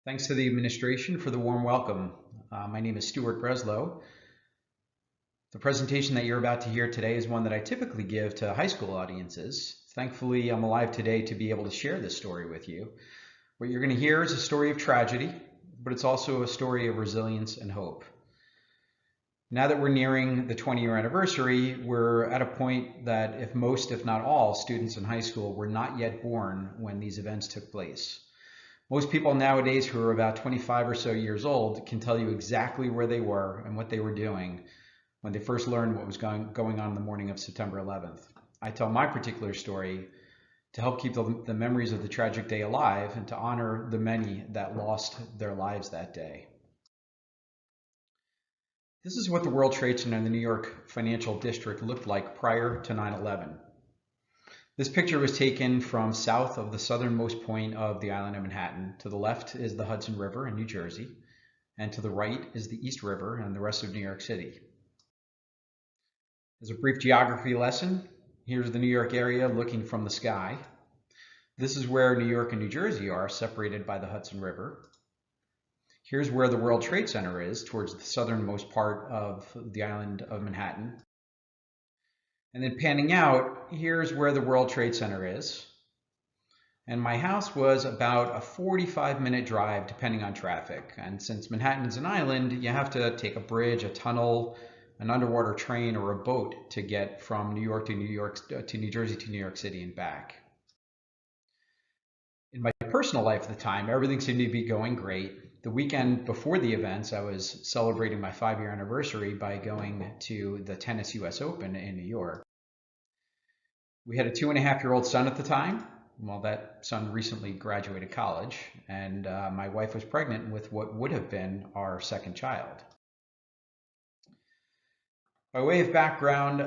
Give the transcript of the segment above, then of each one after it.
Thanks to the administration for the warm welcome. My name is Stuart Breslow. The presentation that you're about to hear today is one that I typically give to high school audiences. Thankfully, I'm alive today to be able to share this story with you. What you're going to hear is a story of tragedy, but it's also a story of resilience and hope. Now that we're nearing the 20-year anniversary, we're at a point that if most, if not all, students in high school were not yet born when these events took place. Most people nowadays who are about 25 or so years old can tell you exactly where they were and what they were doing when they first learned what was going on the morning of September 11th. I tell my particular story to help keep the memories of the tragic day alive and to honor the many that lost their lives that day. This is what the World Trade Center in the New York Financial District looked like prior to 9/11. This picture was taken from south of the southernmost point of the island of Manhattan. To the left is the Hudson River in New Jersey, and to the right is the East River and the rest of New York City. As a brief geography lesson, here's the New York area looking from the sky. This is where New York and New Jersey are, separated by the Hudson River. Here's where the World Trade Center is, towards the southernmost part of the island of Manhattan. And then panning out, here's where the World Trade Center is. And my house was about a 45-minute drive, depending on traffic. And since Manhattan is an island, you have to take a bridge, a tunnel, an underwater train, or a boat to get from New York to New Jersey to New York City and back. In my personal life at the time, everything seemed to be going great. The weekend before the events, I was celebrating my 5-year anniversary by going to the tennis US Open in New York. We had a 2.5-year-old son at the time. Well, that son recently graduated college, and my wife was pregnant with what would have been our second child. By way of background,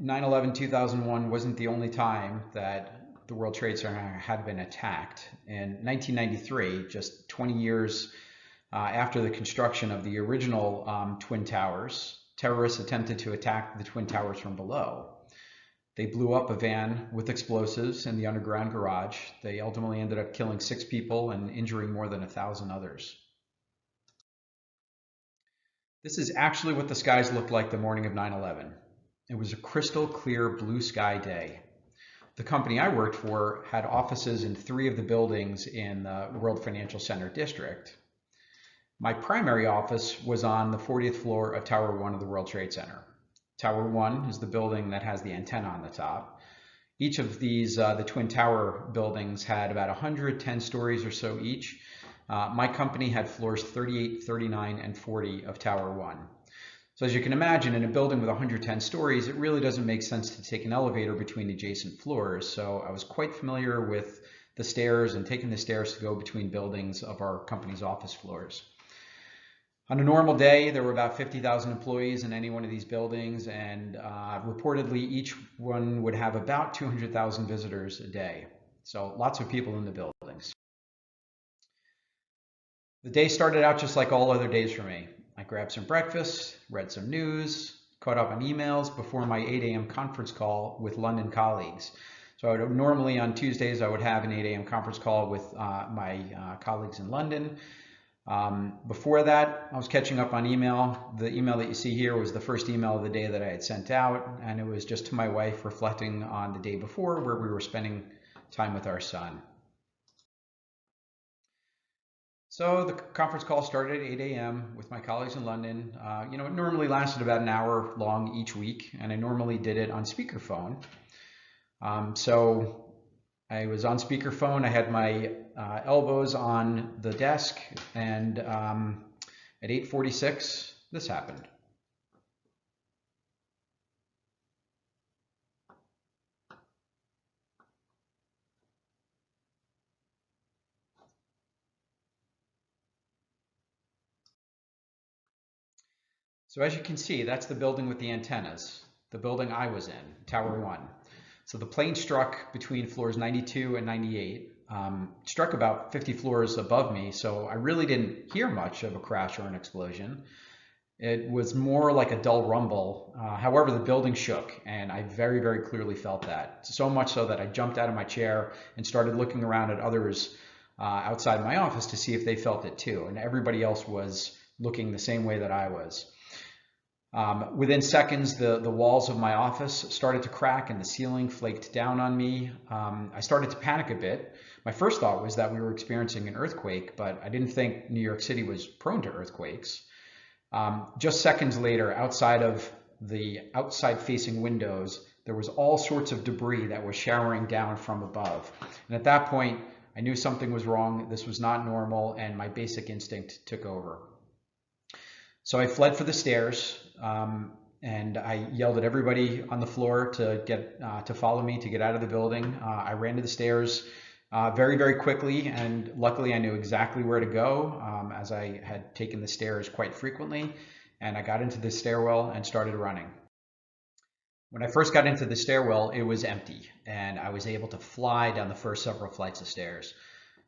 9/11/2001 wasn't the only time that the World Trade Center had been attacked. In 1993, just 20 years after the construction of the original Twin Towers, terrorists attempted to attack the Twin Towers from below. They blew up a van with explosives in the underground garage. They ultimately ended up killing 6 people and injuring more than 1,000 others. This is actually what the skies looked like the morning of 9/11. It was a crystal clear blue sky day. The company I worked for had offices in 3 of the buildings in the World Financial Center district. My primary office was on the 40th floor of Tower 1 of the World Trade Center. Tower 1 is the building that has the antenna on the top. Each of these, the Twin Tower buildings, had about 110 stories or so each. My company had floors 38, 39, and 40 of Tower 1. So as you can imagine, in a building with 110 stories, it really doesn't make sense to take an elevator between adjacent floors. So I was quite familiar with the stairs and taking the stairs to go between buildings of our company's office floors. On a normal day, there were about 50,000 employees in any one of these buildings, and reportedly each one would have about 200,000 visitors a day. So lots of people in the buildings. The day started out just like all other days for me. I grabbed some breakfast, read some news, caught up on emails before my 8 a.m. conference call with London colleagues. So I would normally on Tuesdays, I would have an 8 a.m. conference call with my colleagues in London. Before that, I was catching up on email. The email that you see here was the first email of the day that I had sent out, and it was just to my wife reflecting on the day before where we were spending time with our son. So the conference call started at 8 a.m. with my colleagues in London. It normally lasted about an hour long each week, and I normally did it on speakerphone. So I was on speakerphone. I had my elbows on the desk, and at 8:46, this happened. So as you can see, that's the building with the antennas, the building I was in, Tower 1. So the plane struck between floors 92 and 98, struck about 50 floors above me, so I really didn't hear much of a crash or an explosion. It was more like a dull rumble. However, the building shook, and I very, very clearly felt that. So much so that I jumped out of my chair and started looking around at others outside my office to see if they felt it too. And everybody else was looking the same way that I was. Within seconds, the walls of my office started to crack and the ceiling flaked down on me. I started to panic a bit. My first thought was that we were experiencing an earthquake, but I didn't think New York City was prone to earthquakes. Just seconds later, outside of the outside-facing windows, there was all sorts of debris that was showering down from above. And at that point, I knew something was wrong. This was not normal, and my basic instinct took over. So I fled for the stairs, and I yelled at everybody on the floor to follow me to get out of the building. I ran to the stairs very, very quickly, and luckily I knew exactly where to go, as I had taken the stairs quite frequently. And I got into the stairwell and started running. When I first got into the stairwell, it was empty, and I was able to fly down the first several flights of stairs.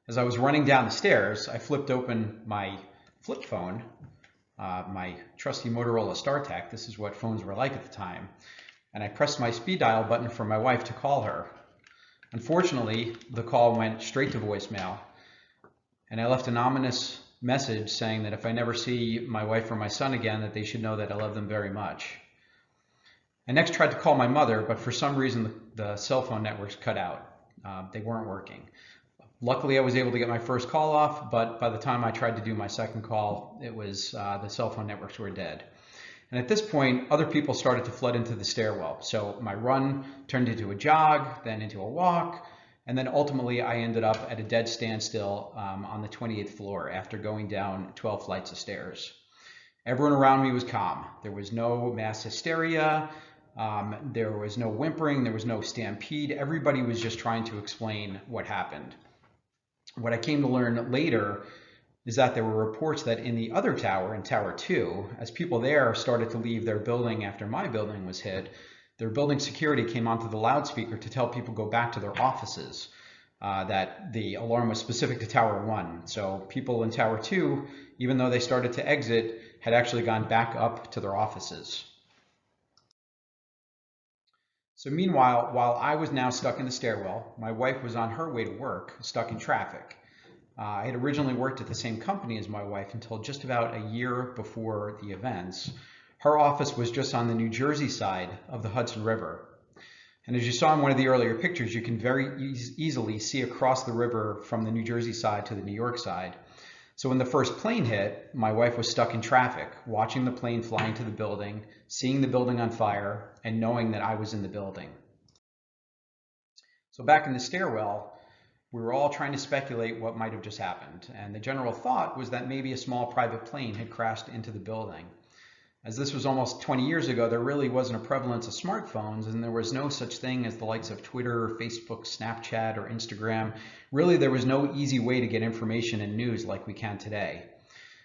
As I was running down the stairs, I flipped open my flip phone, my trusty Motorola StarTAC. This is what phones were like at the time. And I pressed my speed dial button for my wife to call her. Unfortunately, the call went straight to voicemail, and I left an ominous message saying that if I never see my wife or my son again, that they should know that I love them very much. I next tried to call my mother, but for some reason the cell phone networks cut out. They weren't working. Luckily, I was able to get my first call off, but by the time I tried to do my second call, it was the cell phone networks were dead. And at this point, other people started to flood into the stairwell. So my run turned into a jog, then into a walk, and then ultimately I ended up at a dead standstill on the 28th floor after going down 12 flights of stairs. Everyone around me was calm. There was no mass hysteria. There was no whimpering. There was no stampede. Everybody was just trying to explain what happened. What I came to learn later is that there were reports that in the other tower, in Tower 2, as people there started to leave their building after my building was hit, their building security came onto the loudspeaker to tell people go back to their offices, that the alarm was specific to Tower 1. So people in Tower 2, even though they started to exit, had actually gone back up to their offices. So meanwhile, while I was now stuck in the stairwell, my wife was on her way to work, stuck in traffic. I had originally worked at the same company as my wife until just about a year before the events. Her office was just on the New Jersey side of the Hudson River. And as you saw in one of the earlier pictures, you can very easily see across the river from the New Jersey side to the New York side. So when the first plane hit, my wife was stuck in traffic, watching the plane fly into the building, seeing the building on fire, and knowing that I was in the building. So back in the stairwell, we were all trying to speculate what might have just happened. And the general thought was that maybe a small private plane had crashed into the building. As this was almost 20 years ago, there really wasn't a prevalence of smartphones, and there was no such thing as the likes of Twitter, Facebook, Snapchat, or Instagram. Really, there was no easy way to get information and news like we can today.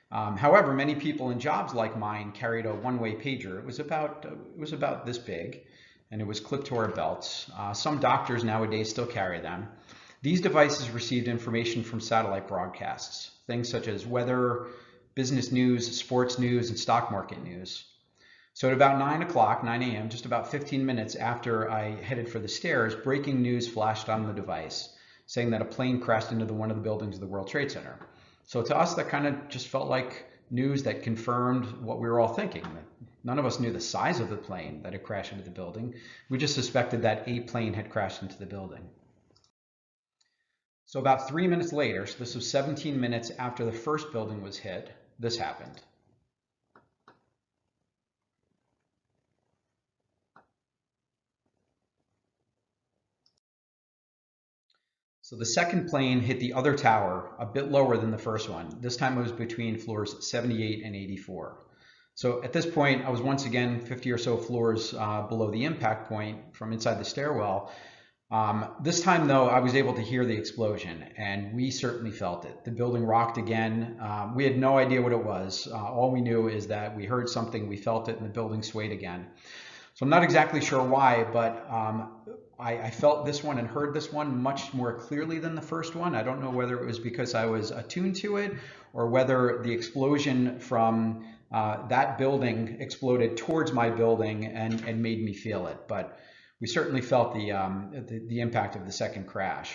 However, many people in jobs like mine carried a one-way pager. It was about this big, and it was clipped to our belts. Some doctors nowadays still carry them. These devices received information from satellite broadcasts, things such as weather, business news, sports news, and stock market news. So at about 9 a.m., just about 15 minutes after I headed for the stairs, breaking news flashed on the device, saying that a plane crashed into one of the buildings of the World Trade Center. So to us, that kind of just felt like news that confirmed what we were all thinking. None of us knew the size of the plane that had crashed into the building. We just suspected that a plane had crashed into the building. So about 3 minutes later, so this was 17 minutes after the first building was hit, this happened. So the second plane hit the other tower a bit lower than the first one. This time it was between floors 78 and 84. So at this point, I was once again 50 or so floors below the impact point from inside the stairwell. This time, though, I was able to hear the explosion, and we certainly felt it. The building rocked again. We had no idea what it was. All we knew is that we heard something, we felt it, and the building swayed again. So I'm not exactly sure why, but I felt this one and heard this one much more clearly than the first one. I don't know whether it was because I was attuned to it or whether the explosion from that building exploded towards my building and made me feel it. But we certainly felt the impact of the second crash.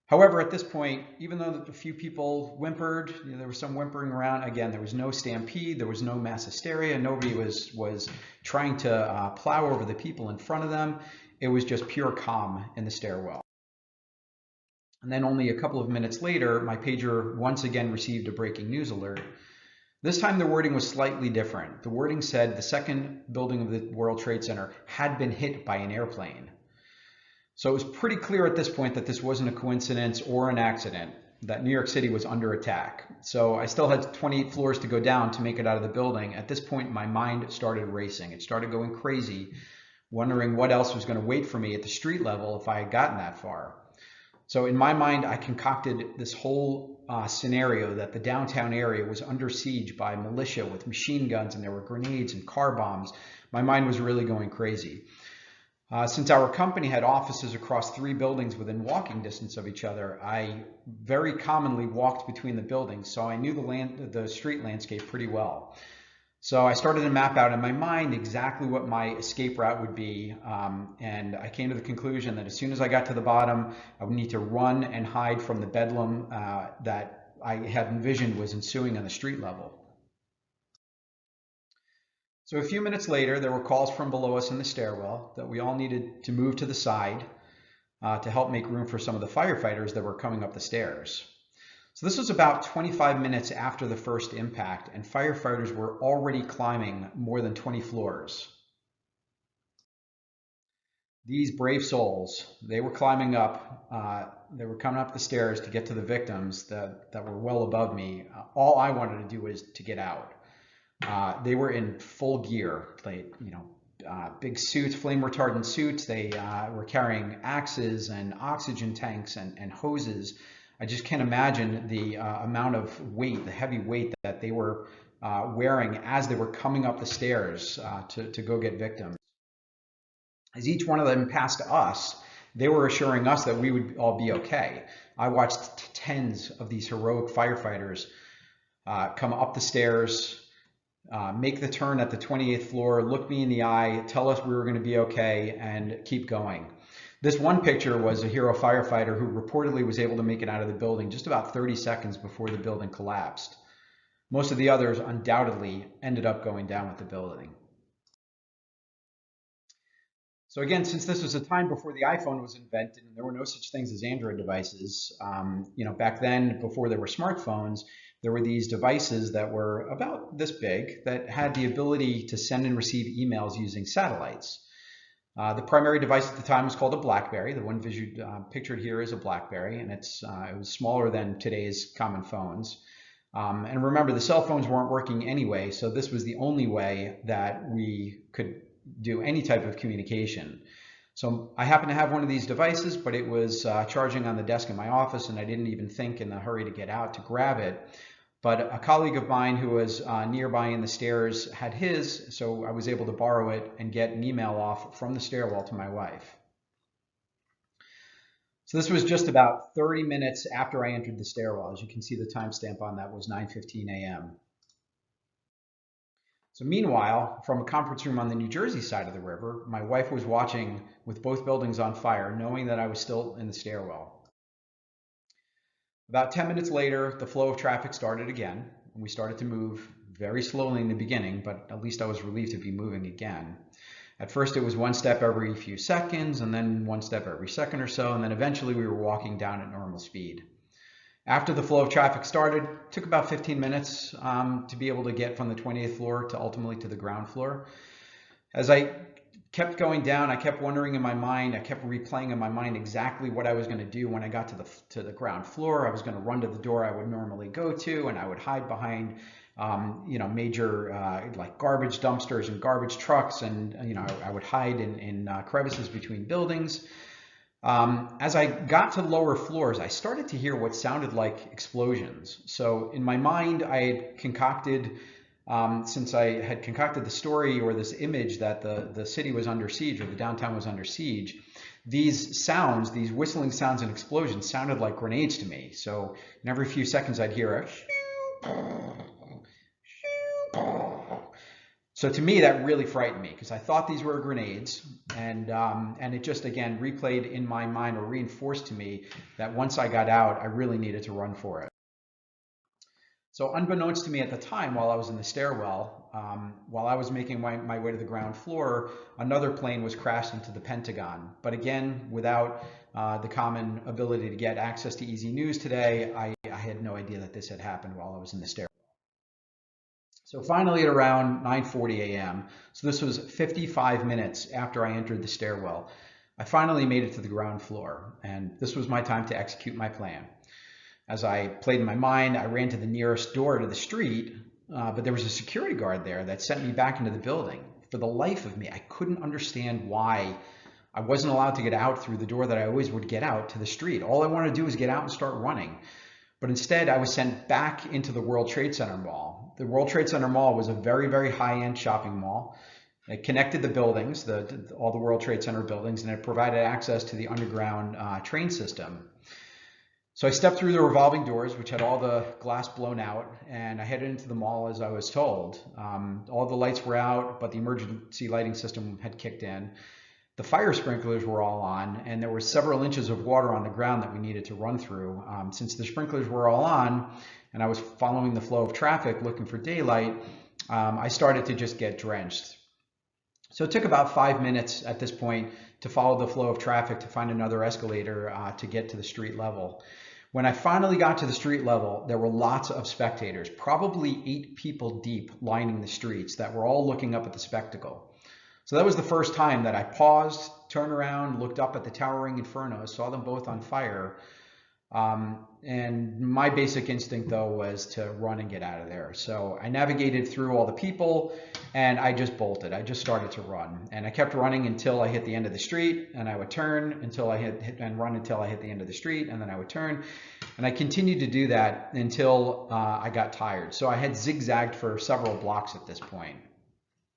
However, at this point, even though a few people whimpered, there was some whimpering around. Again, there was no stampede, there was no mass hysteria. Nobody was trying to plow over the people in front of them. It was just pure calm in the stairwell. And then only a couple of minutes later, my pager once again received a breaking news alert. This time the wording was slightly different. The wording said the second building of the World Trade Center had been hit by an airplane. So it was pretty clear at this point that this wasn't a coincidence or an accident, that New York City was under attack. So I still had 28 floors to go down to make it out of the building. At this point, my mind started racing. It started going crazy, wondering what else was going to wait for me at the street level if I had gotten that far. So in my mind, I concocted this whole scenario that the downtown area was under siege by militia with machine guns, and there were grenades and car bombs. My mind was really going crazy. Since our company had offices across 3 buildings within walking distance of each other, I very commonly walked between the buildings, so I knew the street landscape pretty well. So I started to map out in my mind exactly what my escape route would be, and I came to the conclusion that as soon as I got to the bottom, I would need to run and hide from the bedlam that I had envisioned was ensuing on the street level. So a few minutes later, there were calls from below us in the stairwell that we all needed to move to the side to help make room for some of the firefighters that were coming up the stairs. So this was about 25 minutes after the first impact, and firefighters were already climbing more than 20 floors. These brave souls, they were climbing up, they were coming up the stairs to get to the victims that were well above me. All I wanted to do was to get out. They were in full gear, like, big suits, flame retardant suits. They were carrying axes and oxygen tanks and hoses. I just can't imagine the amount of weight, the heavy weight that they were wearing as they were coming up the stairs to go get victims. As each one of them passed us, they were assuring us that we would all be okay. I watched tens of these heroic firefighters come up the stairs, make the turn at the 28th floor, look me in the eye, tell us we were going to be okay, and keep going. This one picture was a hero firefighter who reportedly was able to make it out of the building just about 30 seconds before the building collapsed. Most of the others undoubtedly ended up going down with the building. So again, since this was a time before the iPhone was invented and there were no such things as Android devices, back then, before there were smartphones, there were these devices that were about this big that had the ability to send and receive emails using satellites. The primary device at the time was called a Blackberry. The one pictured here is a Blackberry, and it was smaller than today's common phones. And remember, the cell phones weren't working anyway, so this was the only way that we could do any type of communication. So I happened to have one of these devices, but it was charging on the desk in my office, and I didn't even think in the hurry to get out to grab it. But a colleague of mine who was nearby in the stairs had his, so I was able to borrow it and get an email off from the stairwell to my wife. So this was just about 30 minutes after I entered the stairwell. As you can see, the timestamp on that was 9:15 a.m. So meanwhile, from a conference room on the New Jersey side of the river, my wife was watching with both buildings on fire, knowing that I was still in the stairwell. About 10 minutes later, the flow of traffic started again, and we started to move very slowly in the beginning, but at least I was relieved to be moving again. At first, it was one step every few seconds, and then one step every second or so, and then eventually we were walking down at normal speed. After the flow of traffic started, it took about 15 minutes to be able to get from the 28th floor to ultimately to the ground floor. As I kept going down, I kept wondering in my mind, I kept replaying in my mind exactly what I was going to do when I got to the ground floor. I was going to run to the door I would normally go to, and I would hide behind major like garbage dumpsters and garbage trucks, and I would hide in crevices between buildings. As I got to lower floors, I started to hear what sounded like explosions. So in my mind, I had concocted, since I had concocted the story or this image that the city was under siege or the downtown was under siege, these sounds, these whistling sounds and explosions sounded like grenades to me. So in every few seconds, I'd hear a So So to me, that really frightened me because I thought these were grenades, and it just again replayed in my mind or reinforced to me that once I got out, I really needed to run for it. So unbeknownst to me at the time, while I was in the stairwell, while I was making my way to the ground floor, another plane was crashed into the Pentagon. But again, without the common ability to get access to easy news today, I had no idea that this had happened while I was in the stairwell. So finally at around 9:40 a.m., so this was 55 minutes after I entered the stairwell, I finally made it to the ground floor, and this was my time to execute my plan. As I played in my mind, I ran to the nearest door to the street, but there was a security guard there that sent me back into the building. For the life of me, I couldn't understand why I wasn't allowed to get out through the door that I always would get out to the street. All I wanted to do was get out and start running. But instead, I was sent back into the World Trade Center Mall. The World Trade Center Mall was a very, very high-end shopping mall. It connected the buildings, all the World Trade Center buildings, and it provided access to the underground train system. So I stepped through the revolving doors, which had all the glass blown out, and I headed into the mall as I was told. All the lights were out, but the emergency lighting system had kicked in. The fire sprinklers were all on, and there were several inches of water on the ground that we needed to run through. Since the sprinklers were all on, and I was following the flow of traffic looking for daylight, I started to just get drenched. So it took about 5 minutes at this point to follow the flow of traffic to find another escalator to get to the street level. When I finally got to the street level, there were lots of spectators, probably 8 people deep, lining the streets that were all looking up at the spectacle. So that was the first time that I paused, turned around, looked up at the towering inferno, saw them both on fire. And my basic instinct, though, was to run and get out of there. So I navigated through all the people and I just bolted. I just started to run, and I kept running until I hit the end of the street, and I would turn until I hit and run until I hit the end of the street, and then I would turn. And I continued to do that until I got tired. So I had zigzagged for several blocks at this point.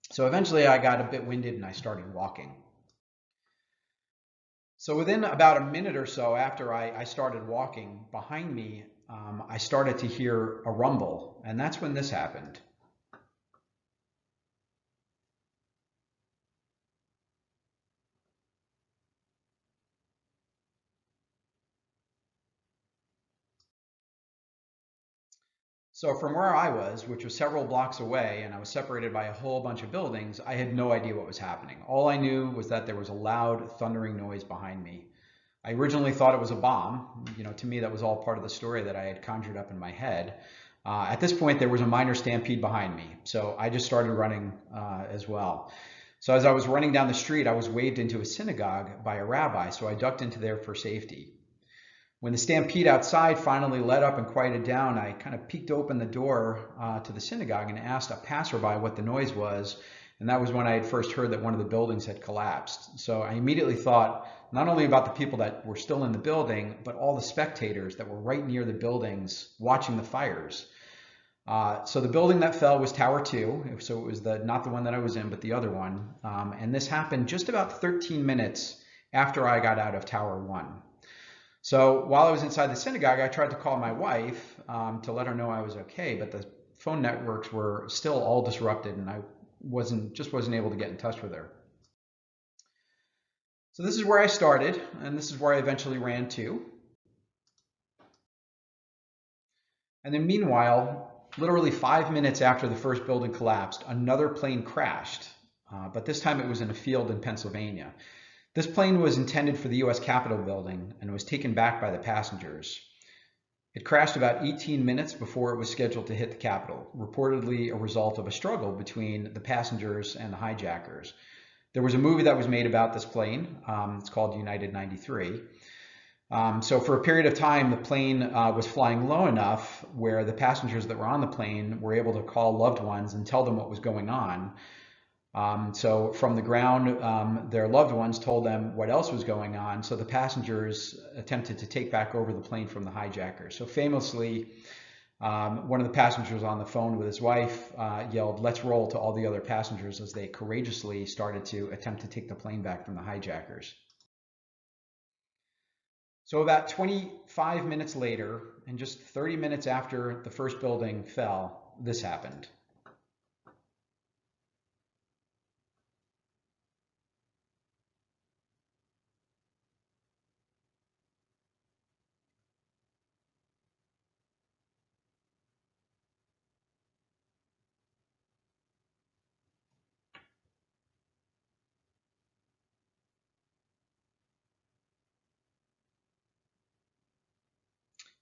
So eventually I got a bit winded and I started walking. So within about a minute or so after I started walking, behind me, I started to hear a rumble, and that's when this happened. So from where I was, which was several blocks away, and I was separated by a whole bunch of buildings, I had no idea what was happening. All I knew was that there was a loud, thundering noise behind me. I originally thought it was a bomb. To me, that was all part of the story that I had conjured up in my head. At this point, there was a minor stampede behind me, so I just started running as well. So as I was running down the street, I was waved into a synagogue by a rabbi, so I ducked into there for safety. When the stampede outside finally let up and quieted down, I kind of peeked open the door to the synagogue and asked a passerby what the noise was. And that was when I had first heard that one of the buildings had collapsed. So I immediately thought not only about the people that were still in the building, but all the spectators that were right near the buildings watching the fires. So the building that fell was Tower 2. So it was not the one that I was in, but the other one. And this happened just about 13 minutes after I got out of Tower 1. So while I was inside the synagogue, I tried to call my wife to let her know I was okay, but the phone networks were still all disrupted, and I wasn't able to get in touch with her. So this is where I started, and this is where I eventually ran to. And then meanwhile, literally 5 minutes after the first building collapsed, another plane crashed, but this time it was in a field in Pennsylvania. This plane was intended for the U.S. Capitol building and was taken back by the passengers. It crashed about 18 minutes before it was scheduled to hit the Capitol, reportedly a result of a struggle between the passengers and the hijackers. There was a movie that was made about this plane. It's called United 93. So for a period of time, the plane was flying low enough where the passengers that were on the plane were able to call loved ones and tell them what was going on. So from the ground, their loved ones told them what else was going on. So the passengers attempted to take back over the plane from the hijackers. So famously, one of the passengers on the phone with his wife yelled, "Let's roll," to all the other passengers as they courageously started to attempt to take the plane back from the hijackers. So about 25 minutes later, and just 30 minutes after the first building fell, this happened.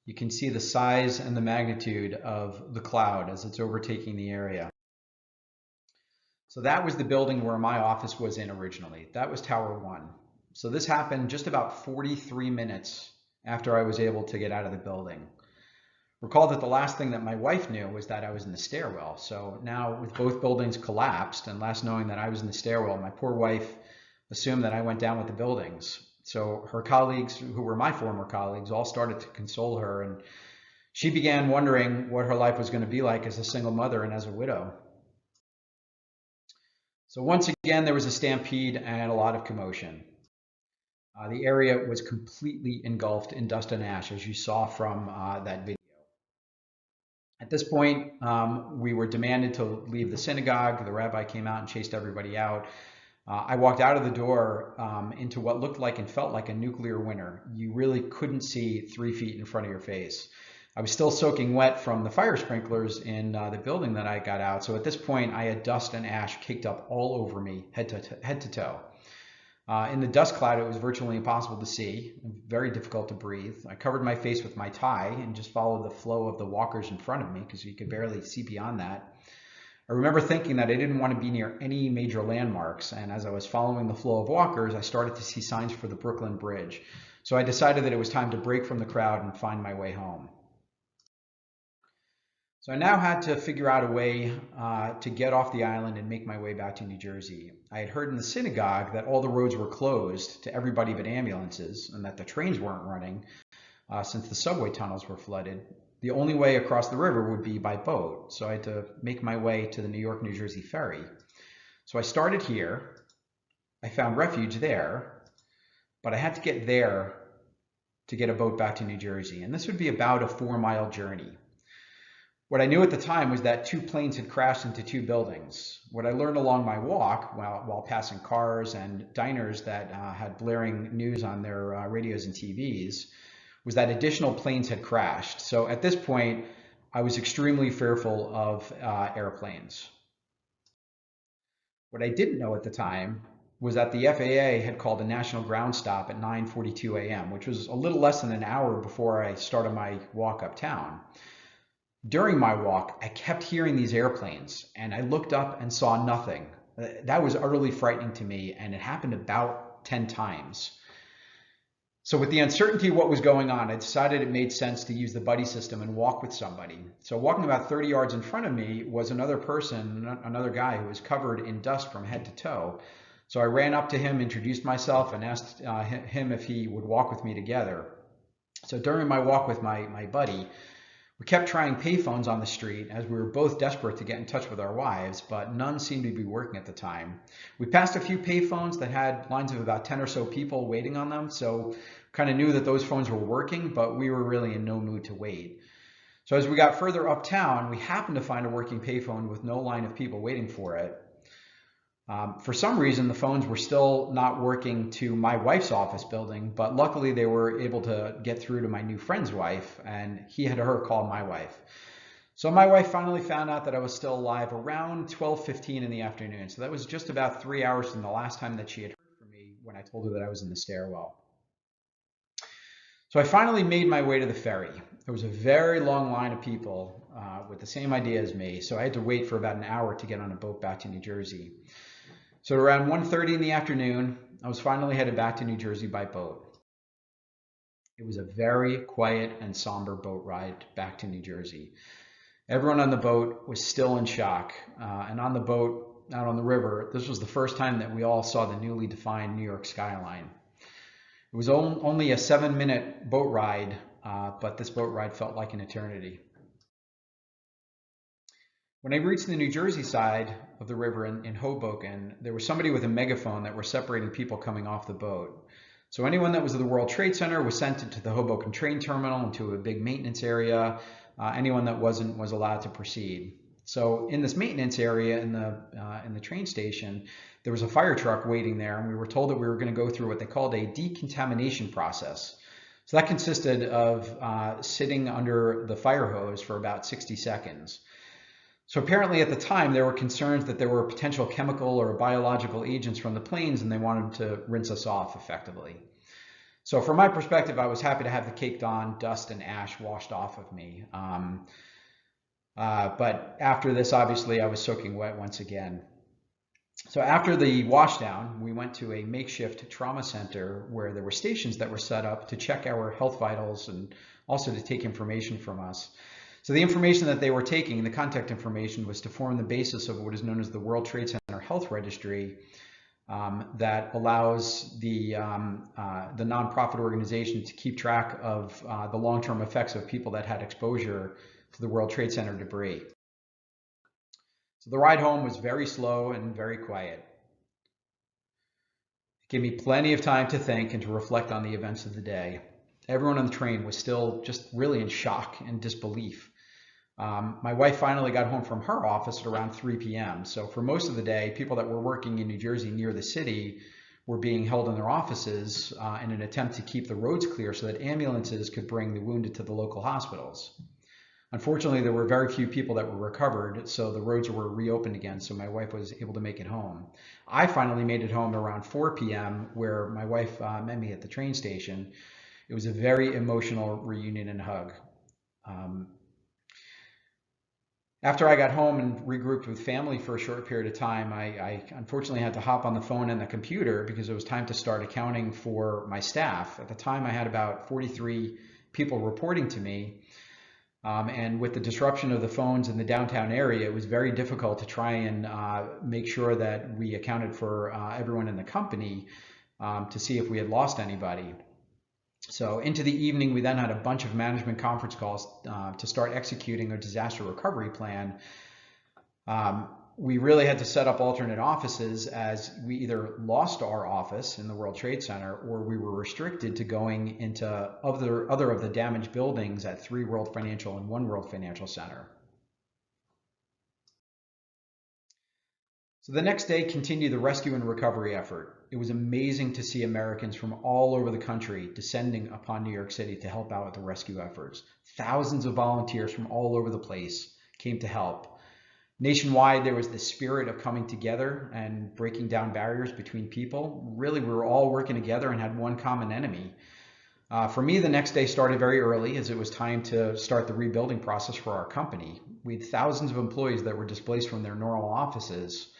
You can see the size and the magnitude of the cloud as it's overtaking the area. So that was the building where my office was in originally. That was Tower 1. So this happened just about 43 minutes after I was able to get out of the building. Recall that the last thing that my wife knew was that I was in the stairwell. So now with both buildings collapsed and last knowing that I was in the stairwell, my poor wife assumed that I went down with the buildings. So her colleagues, who were my former colleagues, all started to console her, and she began wondering what her life was going to be like as a single mother and as a widow. So once again, there was a stampede and a lot of commotion. The area was completely engulfed in dust and ash, as you saw from that video. At this point, we were demanded to leave the synagogue. The rabbi came out and chased everybody out. I walked out of the door into what looked like and felt like a nuclear winter. You really couldn't see 3 feet in front of your face. I was still soaking wet from the fire sprinklers in the building that I got out. So at this point, I had dust and ash caked up all over me, head to toe. In the dust cloud, it was virtually impossible to see, very difficult to breathe. I covered my face with my tie and just followed the flow of the walkers in front of me because you could barely see beyond that. I remember thinking that I didn't want to be near any major landmarks, and as I was following the flow of walkers, I started to see signs for the Brooklyn Bridge. So I decided that it was time to break from the crowd and find my way home. So I now had to figure out a way to get off the island and make my way back to New Jersey. I had heard in the synagogue that all the roads were closed to everybody but ambulances and that the trains weren't running since the subway tunnels were flooded. The only way across the river would be by boat, so I had to make my way to the New York-New Jersey ferry. So I started here. I found refuge there, but I had to get there to get a boat back to New Jersey, and this would be about a 4-mile journey. What I knew at the time was that 2 planes had crashed into 2 buildings. What I learned along my walk while passing cars and diners that had blaring news on their radios and TVs was that additional planes had crashed. So at this point, I was extremely fearful of airplanes. What I didn't know at the time was that the FAA had called a national ground stop at 9:42 a.m., which was a little less than an hour before I started my walk uptown. During my walk, I kept hearing these airplanes, and I looked up and saw nothing. That was utterly frightening to me, and it happened about 10 times. So with the uncertainty of what was going on, I decided it made sense to use the buddy system and walk with somebody. So walking about 30 yards in front of me was another person, another guy who was covered in dust from head to toe. So I ran up to him, introduced myself, and asked him if he would walk with me together. So during my walk with my buddy, we kept trying payphones on the street as we were both desperate to get in touch with our wives, but none seemed to be working at the time. We passed a few payphones that had lines of about 10 or so people waiting on them, so kind of knew that those phones were working, but we were really in no mood to wait. So as we got further uptown, we happened to find a working payphone with no line of people waiting for it. For some reason, the phones were still not working to my wife's office building, but luckily they were able to get through to my new friend's wife, and he had her call my wife. So my wife finally found out that I was still alive around 12:15 in the afternoon. So that was just about 3 hours from the last time that she had heard from me when I told her that I was in the stairwell. So I finally made my way to the ferry. There was a very long line of people with the same idea as me, so I had to wait for about an hour to get on a boat back to New Jersey. So around 1:30 in the afternoon, I was finally headed back to New Jersey by boat. It was a very quiet and somber boat ride back to New Jersey. Everyone on the boat was still in shock. And on the boat, out on the river, this was the first time that we all saw the newly defined New York skyline. It was only a 7-minute boat ride, but this boat ride felt like an eternity. When I reached the New Jersey side of the river in Hoboken, there was somebody with a megaphone that were separating people coming off the boat. So anyone that was at the World Trade Center was sent into the Hoboken train terminal into a big maintenance area. Anyone that wasn't was allowed to proceed. So in this maintenance area in the train station, there was a fire truck waiting there, and we were told that we were going to go through what they called a decontamination process. So that consisted of sitting under the fire hose for about 60 seconds. So apparently at the time there were concerns that there were potential chemical or biological agents from the planes, and they wanted to rinse us off effectively. So from my perspective, I was happy to have the cake dawn, dust and ash washed off of me. But after this, obviously, I was soaking wet once again. So after the washdown, we went to a makeshift trauma center where there were stations that were set up to check our health vitals and also to take information from us. So the information that they were taking, the contact information, was to form the basis of what is known as the World Trade Center Health Registry, that allows the nonprofit organization to keep track of the long-term effects of people that had exposure to the World Trade Center debris. So the ride home was very slow and very quiet. It gave me plenty of time to think and to reflect on the events of the day. Everyone on the train was still just really in shock and disbelief. My wife finally got home from her office at around 3 p.m. So for most of the day, people that were working in New Jersey near the city were being held in their offices in an attempt to keep the roads clear so that ambulances could bring the wounded to the local hospitals. Unfortunately, there were very few people that were recovered, so the roads were reopened again, so my wife was able to make it home. I finally made it home around 4 p.m., where my wife met me at the train station. It was a very emotional reunion and hug. After I got home and regrouped with family for a short period of time, I unfortunately had to hop on the phone and the computer because it was time to start accounting for my staff. At the time, I had about 43 people reporting to me. And with the disruption of the phones in the downtown area, it was very difficult to try and make sure that we accounted for everyone in the company to see if we had lost anybody. So into the evening, we then had a bunch of management conference calls to start executing a disaster recovery plan. We really had to set up alternate offices as we either lost our office in the World Trade Center or we were restricted to going into other of the damaged buildings at 3 World Financial and 1 World Financial Center. So the next day continued the rescue and recovery effort. It was amazing to see Americans from all over the country descending upon New York City to help out with the rescue efforts. Thousands of volunteers from all over the place came to help. Nationwide, there was the spirit of coming together and breaking down barriers between people. Really, we were all working together and had one common enemy. For me, the next day started very early as it was time to start the rebuilding process for our company. We had thousands of employees that were displaced from their normal offices.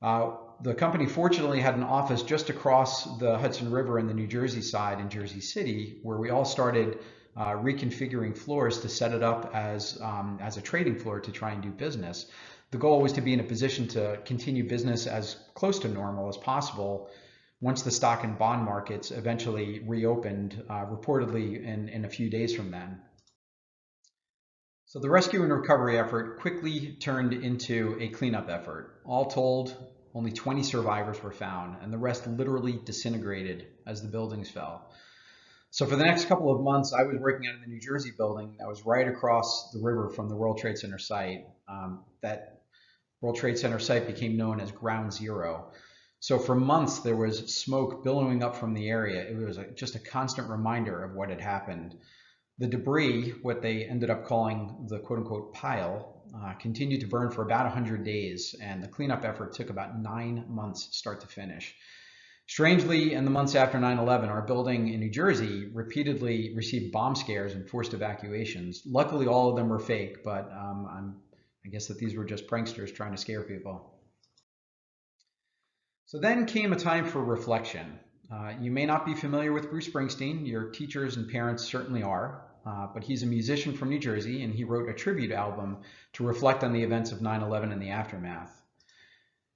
The company fortunately had an office just across the Hudson River in the New Jersey side in Jersey City, where we all started reconfiguring floors to set it up as a trading floor to try and do business. The goal was to be in a position to continue business as close to normal as possible once the stock and bond markets eventually reopened, reportedly in a few days from then. So the rescue and recovery effort quickly turned into a cleanup effort. All told, only 20 survivors were found, and the rest literally disintegrated as the buildings fell. So for the next couple of months, I was working out in the New Jersey building that was right across the river from the World Trade Center site. That World Trade Center site became known as Ground Zero. So for months, there was smoke billowing up from the area. It was just a constant reminder of what had happened. The debris, what they ended up calling the quote-unquote pile, continued to burn for about 100 days, and the cleanup effort took about 9 months start to finish. Strangely, in the months after 9/11, our building in New Jersey repeatedly received bomb scares and forced evacuations. Luckily, all of them were fake, but I guess that these were just pranksters trying to scare people. So then came a time for reflection. You may not be familiar with Bruce Springsteen. Your teachers and parents certainly are. But he's a musician from New Jersey, and he wrote a tribute album to reflect on the events of 9/11 and the aftermath.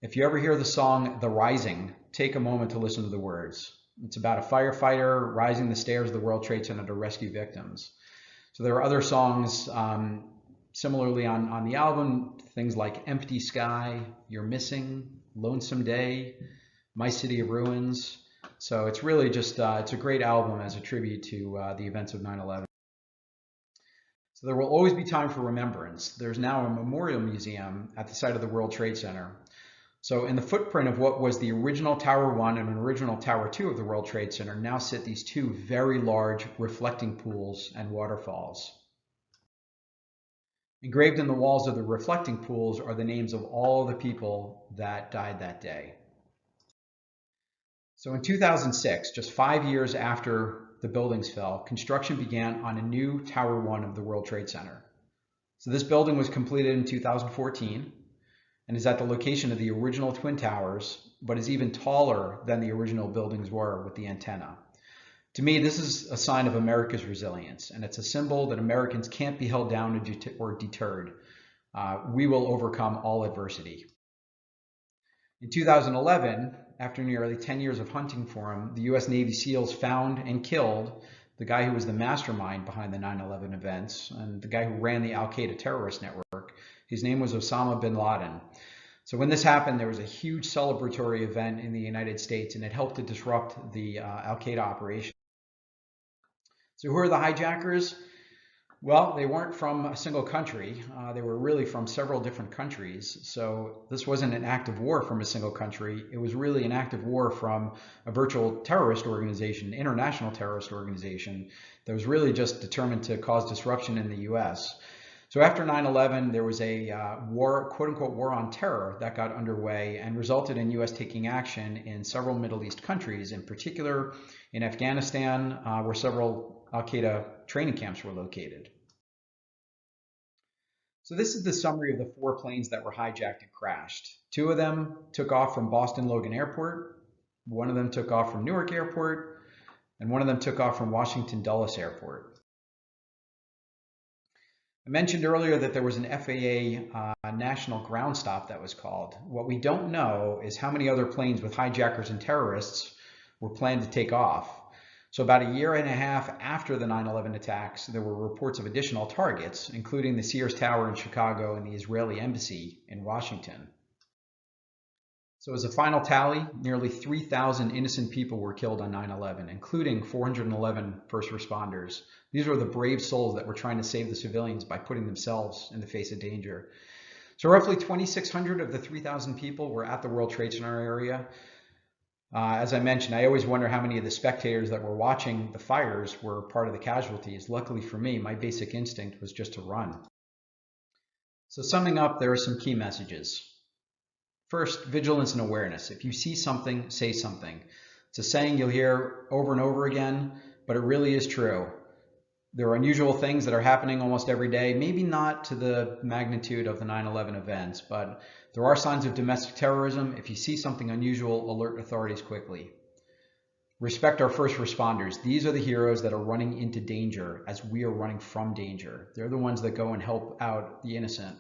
If you ever hear the song The Rising, take a moment to listen to the words. It's about a firefighter rising the stairs of the World Trade Center to rescue victims. So there are other songs similarly on the album, things like Empty Sky, You're Missing, Lonesome Day, My City of Ruins. So it's really just, it's a great album as a tribute to the events of 9/11. So there will always be time for remembrance. There's now a memorial museum at the site of the World Trade Center. So in the footprint of what was the original Tower 1 and an original Tower 2 of the World Trade Center now sit these 2 very large reflecting pools and waterfalls. Engraved in the walls of the reflecting pools are the names of all the people that died that day. So in 2006, just 5 years after the buildings fell, construction began on a new Tower 1 of the World Trade Center. So this building was completed in 2014 and is at the location of the original Twin Towers, but is even taller than the original buildings were with the antenna. To me, this is a sign of America's resilience, and it's a symbol that Americans can't be held down or deterred. We will overcome all adversity. In 2011, after nearly 10 years of hunting for him, the US Navy SEALs found and killed the guy who was the mastermind behind the 9/11 events and the guy who ran the Al-Qaeda terrorist network. His name was Osama bin Laden. So when this happened, there was a huge celebratory event in the United States, and it helped to disrupt the Al-Qaeda operation. So who are the hijackers? Well, they weren't from a single country. They were really from several different countries. So this wasn't an act of war from a single country. It was really an act of war from a virtual terrorist organization, international terrorist organization that was really just determined to cause disruption in the US. So after 9/11, there was a war, quote unquote, war on terror that got underway and resulted in US taking action in several Middle East countries, in particular in Afghanistan, where several Al-Qaeda training camps were located. So this is the summary of the 4 planes that were hijacked and crashed. 2 of them took off from Boston Logan Airport, 1 of them took off from Newark Airport, and 1 of them took off from Washington Dulles Airport. I mentioned earlier that there was an FAA national ground stop that was called. What we don't know is how many other planes with hijackers and terrorists were planned to take off. So about a year and a half after the 9/11 attacks, there were reports of additional targets, including the Sears Tower in Chicago and the Israeli embassy in Washington. So as a final tally, nearly 3,000 innocent people were killed on 9/11, including 411 first responders. These were the brave souls that were trying to save the civilians by putting themselves in the face of danger. So roughly 2,600 of the 3,000 people were at the World Trade Center area. As I mentioned, I always wonder how many of the spectators that were watching the fires were part of the casualties. Luckily for me, my basic instinct was just to run. So summing up, there are some key messages. First, vigilance and awareness. If you see something, say something. It's a saying you'll hear over and over again, but it really is true. There are unusual things that are happening almost every day, maybe not to the magnitude of the 9/11 events, but there are signs of domestic terrorism. If you see something unusual, alert authorities quickly. Respect our first responders. These are the heroes that are running into danger as we are running from danger. They're the ones that go and help out the innocent.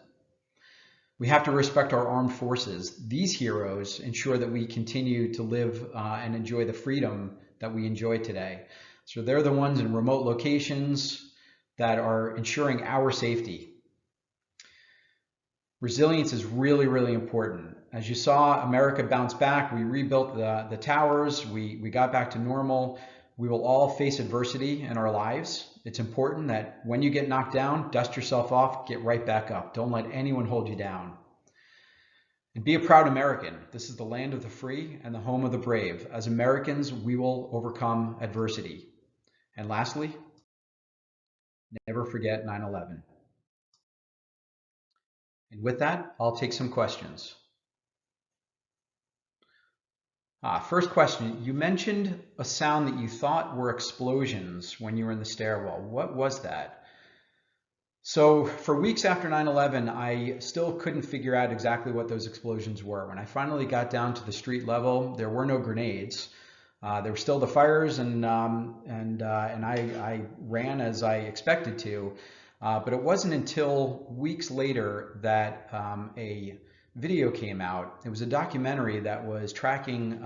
We have to respect our armed forces. These heroes ensure that we continue to live and enjoy the freedom that we enjoy today. So they're the ones in remote locations that are ensuring our safety. Resilience is really, really important. As you saw, America bounced back. We rebuilt the towers. We got back to normal. We will all face adversity in our lives. It's important that when you get knocked down, dust yourself off, get right back up. Don't let anyone hold you down. And be a proud American. This is the land of the free and the home of the brave. As Americans, we will overcome adversity. And lastly, never forget 9/11. And with that, I'll take some questions. First question, you mentioned a sound that you thought were explosions when you were in the stairwell. What was that? So for weeks after 9/11, I still couldn't figure out exactly what those explosions were. When I finally got down to the street level, there were no grenades. There were still the fires, and I ran as I expected to. But it wasn't until weeks later that a video came out. It was a documentary that was tracking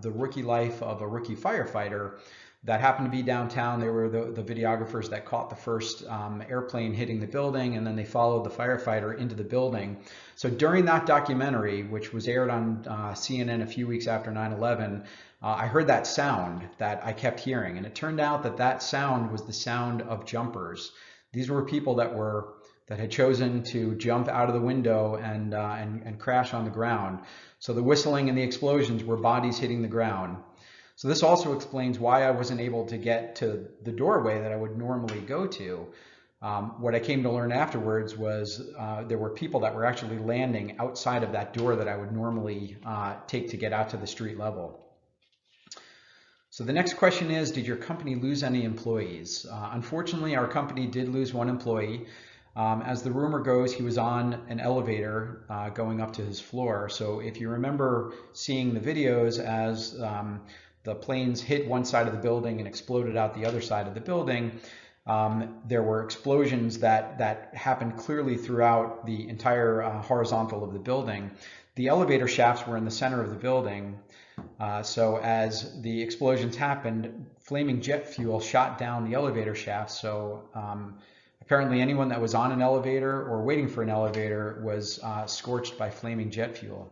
the rookie life of a rookie firefighter that happened to be downtown. They were the videographers that caught the first airplane hitting the building, and then they followed the firefighter into the building. So during that documentary, which was aired on CNN a few weeks after 9/11, I heard that sound that I kept hearing, and it turned out that that sound was the sound of jumpers. These were people that had chosen to jump out of the window and crash on the ground. So the whistling and the explosions were bodies hitting the ground. So this also explains why I wasn't able to get to the doorway that I would normally go to. What I came to learn afterwards was there were people that were actually landing outside of that door that I would normally take to get out to the street level. So the next question is, did your company lose any employees? Unfortunately, our company did lose one employee. As the rumor goes, he was on an elevator going up to his floor. So if you remember seeing the videos as the planes hit one side of the building and exploded out the other side of the building, there were explosions that happened clearly throughout the entire horizontal of the building. The elevator shafts were in the center of the building. So as the explosions happened, flaming jet fuel shot down the elevator shaft. So apparently anyone that was on an elevator or waiting for an elevator was scorched by flaming jet fuel.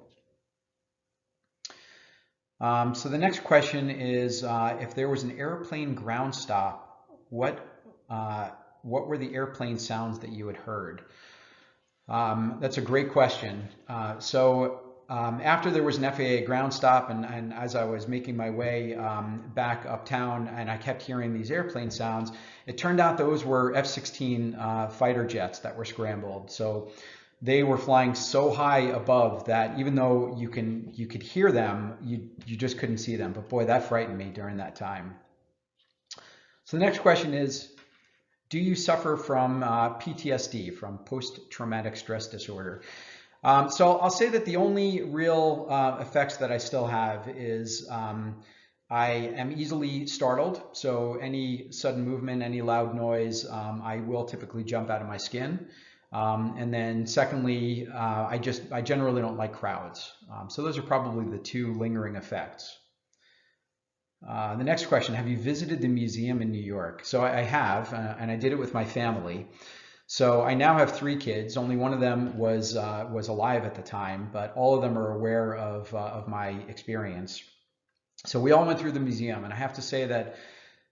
So the next question is, if there was an airplane ground stop, what were the airplane sounds that you had heard? That's a great question. After there was an FAA ground stop, and as I was making my way back uptown and I kept hearing these airplane sounds, it turned out those were F-16 fighter jets that were scrambled. So they were flying so high above that even though you could hear them, you just couldn't see them. But boy, that frightened me during that time. So the next question is, do you suffer from PTSD, from post-traumatic stress disorder? So I'll say that the only real effects that I still have is I am easily startled. So any sudden movement, any loud noise, I will typically jump out of my skin. And then secondly, I generally don't like crowds. So those are probably the two lingering effects. The next question, have you visited the museum in New York? So I have, and I did it with my family. So I now have 3 kids. Only one of them was alive at the time, but all of them are aware of my experience. So we all went through the museum, and I have to say that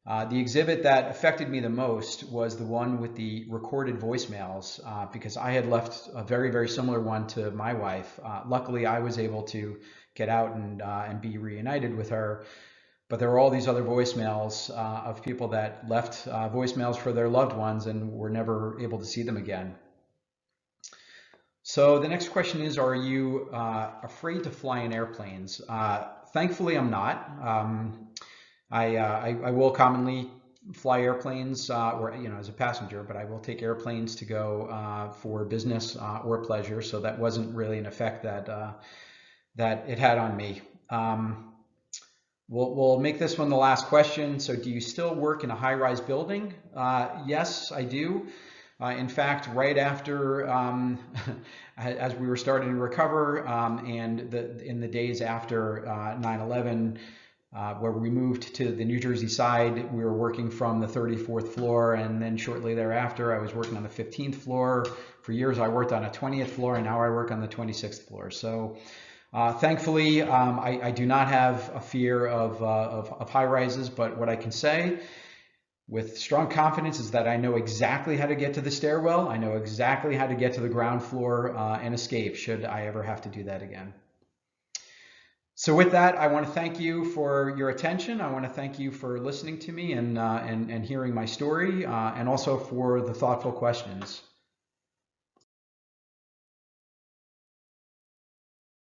the exhibit that affected me the most was the one with the recorded voicemails, because I had left a very, very similar one to my wife. Luckily, I was able to get out and be reunited with her. But there were all these other voicemails of people that left voicemails for their loved ones and were never able to see them again. So the next question is, are you afraid to fly in airplanes? Thankfully, I'm not. I will commonly fly airplanes or as a passenger, but I will take airplanes to go for business or pleasure. So that wasn't really an effect that it had on me. We'll make this one the last question. So do you still work in a high-rise building? Yes, I do. In fact, right after, as we were starting to recover, and in the days after 9/11, where we moved to the New Jersey side, we were working from the 34th floor, and then shortly thereafter, I was working on the 15th floor. For years, I worked on a 20th floor, and now I work on the 26th floor. So thankfully, I do not have a fear of high rises, but what I can say with strong confidence is that I know exactly how to get to the stairwell. I know exactly how to get to the ground floor and escape should I ever have to do that again. So with that, I want to thank you for your attention. I want to thank you for listening to me and hearing my story, and also for the thoughtful questions.